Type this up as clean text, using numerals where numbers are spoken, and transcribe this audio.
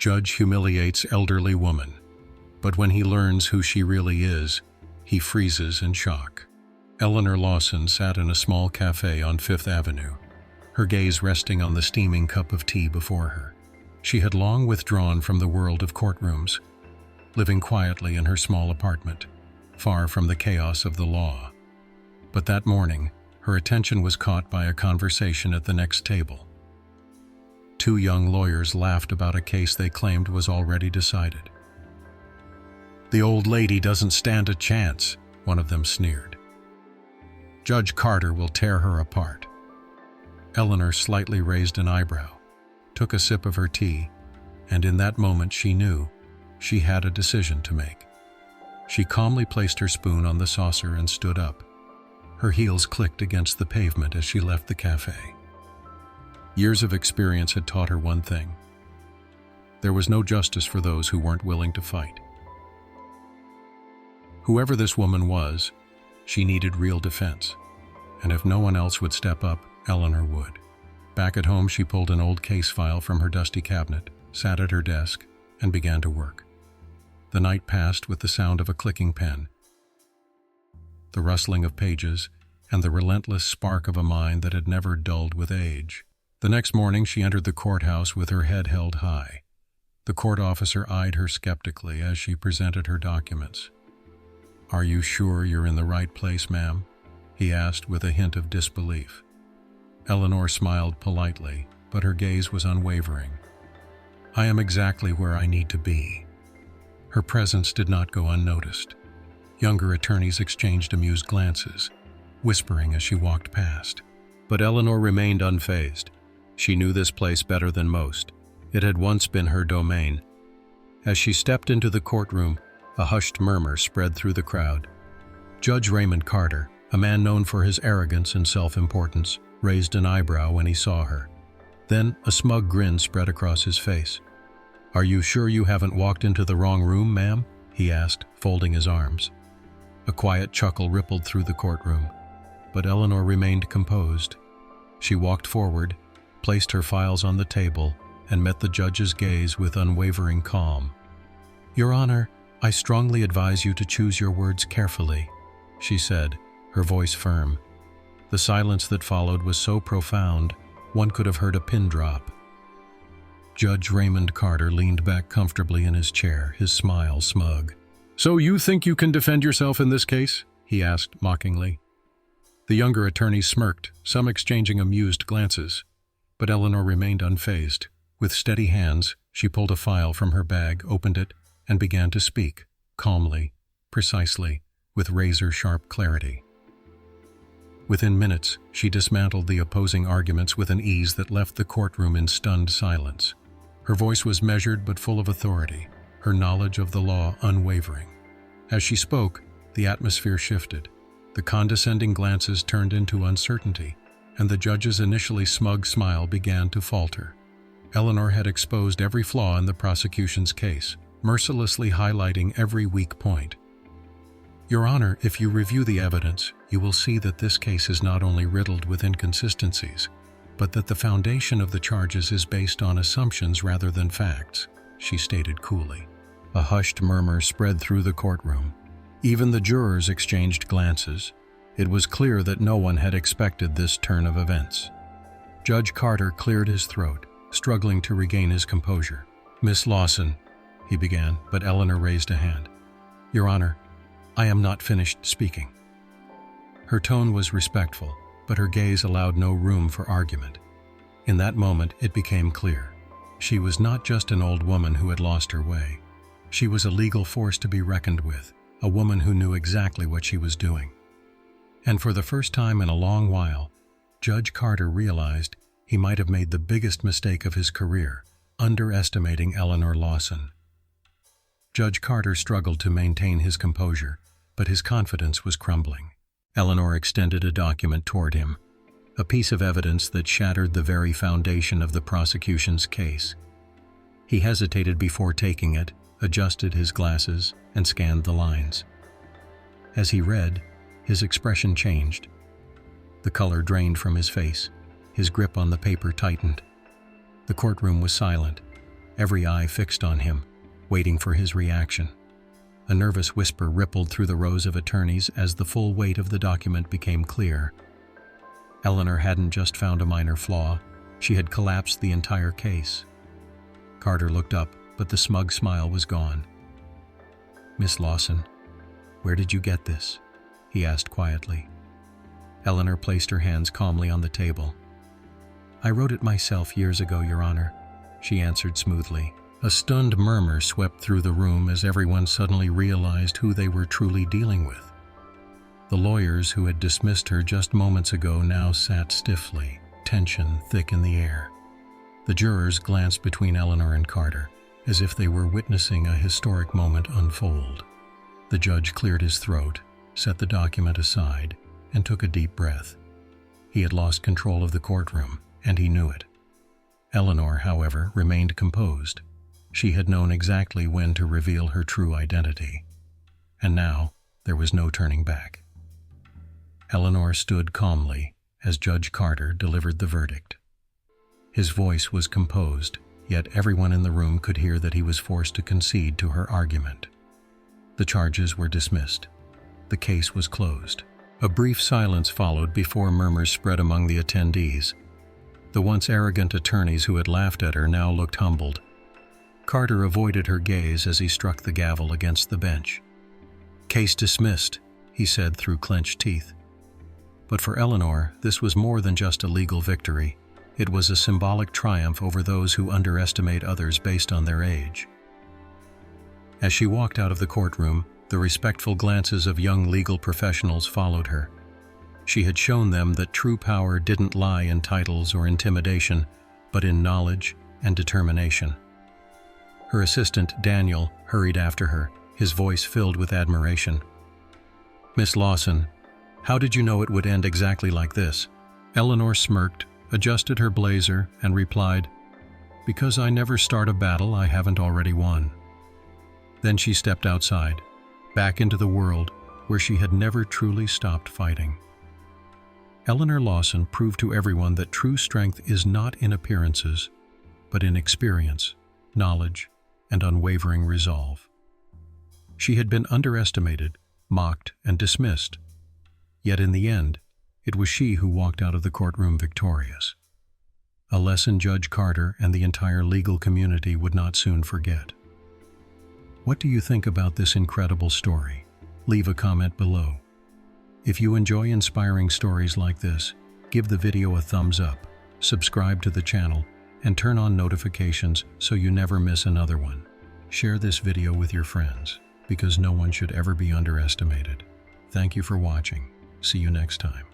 Judge humiliates elderly woman, but when he learns who she really is, he freezes in shock. Eleanor Lawson sat in a small cafe on Fifth Avenue, her gaze resting on the steaming cup of tea before her. She had long withdrawn from the world of courtrooms, living quietly in her small apartment, far from the chaos of the law. But that morning, her attention was caught by a conversation at the next table. Two young lawyers laughed about a case they claimed was already decided. "The old lady doesn't stand a chance," one of them sneered. "Judge Carter will tear her apart." Eleanor slightly raised an eyebrow, took a sip of her tea, and in that moment she knew she had a decision to make. She calmly placed her spoon on the saucer and stood up. Her heels clicked against the pavement as she left the cafe. Years of experience had taught her one thing: there was no justice for those who weren't willing to fight. Whoever this woman was, she needed real defense, and if no one else would step up, Eleanor would. Back at home, she pulled an old case file from her dusty cabinet, sat at her desk, and began to work. The night passed with the sound of a clicking pen, the rustling of pages, and the relentless spark of a mind that had never dulled with age. The next morning, she entered the courthouse with her head held high. The court officer eyed her skeptically as she presented her documents. "Are you sure you're in the right place, ma'am?" he asked with a hint of disbelief. Eleanor smiled politely, but her gaze was unwavering. "I am exactly where I need to be." Her presence did not go unnoticed. Younger attorneys exchanged amused glances, whispering as she walked past. But Eleanor remained unfazed. She knew this place better than most. It had once been her domain. As she stepped into the courtroom, a hushed murmur spread through the crowd. Judge Raymond Carter, a man known for his arrogance and self-importance, raised an eyebrow when he saw her. Then a smug grin spread across his face. "Are you sure you haven't walked into the wrong room, ma'am?" he asked, folding his arms. A quiet chuckle rippled through the courtroom, but Eleanor remained composed. She walked forward, placed her files on the table, and met the judge's gaze with unwavering calm. "Your Honor, I strongly advise you to choose your words carefully," she said, her voice firm. The silence that followed was so profound, one could have heard a pin drop. Judge Raymond Carter leaned back comfortably in his chair, his smile smug. "So you think you can defend yourself in this case?" he asked mockingly. The younger attorneys smirked, some exchanging amused glances, but Eleanor remained unfazed. With steady hands, she pulled a file from her bag, opened it, and began to speak, calmly, precisely, with razor-sharp clarity. Within minutes, she dismantled the opposing arguments with an ease that left the courtroom in stunned silence. Her voice was measured but full of authority, her knowledge of the law unwavering. As she spoke, the atmosphere shifted. The condescending glances turned into uncertainty, and the judge's initially smug smile began to falter. Eleanor had exposed every flaw in the prosecution's case, mercilessly highlighting every weak point. "Your Honor, if you review the evidence, you will see that this case is not only riddled with inconsistencies, but that the foundation of the charges is based on assumptions rather than facts," she stated coolly. A hushed murmur spread through the courtroom. Even the jurors exchanged glances. It was clear that no one had expected this turn of events. Judge Carter cleared his throat, struggling to regain his composure. "Miss Lawson," he began, but Eleanor raised a hand. "Your Honor, I am not finished speaking." Her tone was respectful, but her gaze allowed no room for argument. In that moment, it became clear. She was not just an old woman who had lost her way. She was a legal force to be reckoned with, a woman who knew exactly what she was doing. And for the first time in a long while, Judge Carter realized he might have made the biggest mistake of his career, underestimating Eleanor Lawson. Judge Carter struggled to maintain his composure, but his confidence was crumbling. Eleanor extended a document toward him, a piece of evidence that shattered the very foundation of the prosecution's case. He hesitated before taking it, adjusted his glasses, and scanned the lines. As he read, his expression changed. The color drained from his face. His grip on the paper tightened. The courtroom was silent. every eye fixed on him, waiting for his reaction. A nervous whisper rippled through the rows of attorneys as the full weight of the document became clear. Eleanor hadn't just found a minor flaw, she had collapsed the entire case. Carter looked up, but the smug smile was gone. "Miss Lawson, where did you get this?" he asked quietly. Eleanor placed her hands calmly on the table. "I wrote it myself years ago, Your Honor," she answered smoothly. A stunned murmur swept through the room as everyone suddenly realized who they were truly dealing with. The lawyers who had dismissed her just moments ago now sat stiffly, tension thick in the air. The jurors glanced between Eleanor and Carter, as if they were witnessing a historic moment unfold. The judge cleared his throat, set the document aside, and took a deep breath. He had lost control of the courtroom, and he knew it. Eleanor, however, remained composed. She had known exactly when to reveal her true identity. And now, there was no turning back. Eleanor stood calmly as Judge Carter delivered the verdict. His voice was composed, yet everyone in the room could hear that he was forced to concede to her argument. The charges were dismissed. The case was closed. A brief silence followed before murmurs spread among the attendees. The once arrogant attorneys who had laughed at her now looked humbled. Carter avoided her gaze as he struck the gavel against the bench. "Case dismissed," he said through clenched teeth. But for Eleanor, this was more than just a legal victory. It was a symbolic triumph over those who underestimate others based on their age. As she walked out of the courtroom, the respectful glances of young legal professionals followed her. She had shown them that true power didn't lie in titles or intimidation, but in knowledge and determination. Her assistant, Daniel, hurried after her, his voice filled with admiration. "Miss Lawson, how did you know it would end exactly like this?" Eleanor smirked, adjusted her blazer, and replied, "Because I never start a battle I haven't already won." Then she stepped outside, back into the world where she had never truly stopped fighting. Eleanor Lawson proved to everyone that true strength is not in appearances, but in experience, knowledge, and unwavering resolve. She had been underestimated, mocked, and dismissed. Yet in the end, it was she who walked out of the courtroom victorious. A lesson Judge Carter and the entire legal community would not soon forget. What do you think about this incredible story? Leave a comment below. If you enjoy inspiring stories like this, give the video a thumbs up, subscribe to the channel, and turn on notifications so you never miss another one. Share this video with your friends, because no one should ever be underestimated. Thank you for watching. See you next time.